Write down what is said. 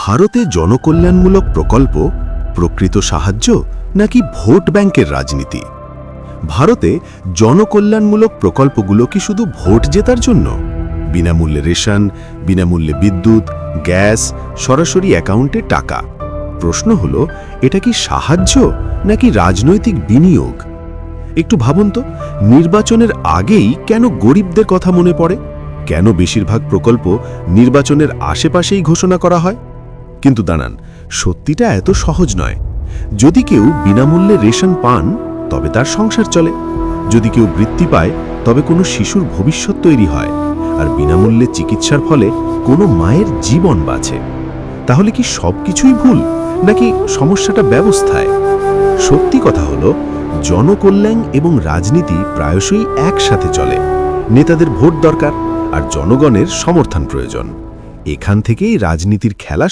ভারতে জনকল্যাণমূলক প্রকল্প প্রকৃত সাহায্য নাকি ভোট ব্যাংকের রাজনীতি? ভারতে জনকল্যাণমূলক প্রকল্পগুলো কি শুধু ভোট জেতার জন্য? বিনামূল্যে রেশন, বিনামূল্যে বিদ্যুৎ, গ্যাস, সরাসরি অ্যাকাউন্টে টাকা। প্রশ্ন হলো, এটা কি সাহায্য নাকি রাজনৈতিক বিনিয়োগ? একটু ভাবুন তো, নির্বাচনের আগেই কেন গরিবদের কথা মনে পড়ে? কেন বেশিরভাগ প্রকল্প নির্বাচনের আশেপাশেই ঘোষণা করা হয়? কিন্তু দাঁড়ান, সত্যিটা এত সহজ নয়। যদি কেউ বিনামূল্যে রেশন পান, তবে তার সংসার চলে। যদি কেউ বৃত্তি পায়, তবে কোনো শিশুর ভবিষ্যৎ তৈরি হয়। আর বিনামূল্যে চিকিৎসার ফলে কোনো মায়ের জীবন বাঁচে। তাহলে কি সবকিছুই ভুল, নাকি সমস্যাটা ব্যবস্থায়? সত্যি কথা হলো, জনকল্যাণ এবং রাজনীতি প্রায়শই একসাথে চলে। নেতাদের ভোট দরকার, আর জনগণের সমর্থন প্রয়োজন। এখান থেকেই রাজনীতির খেলা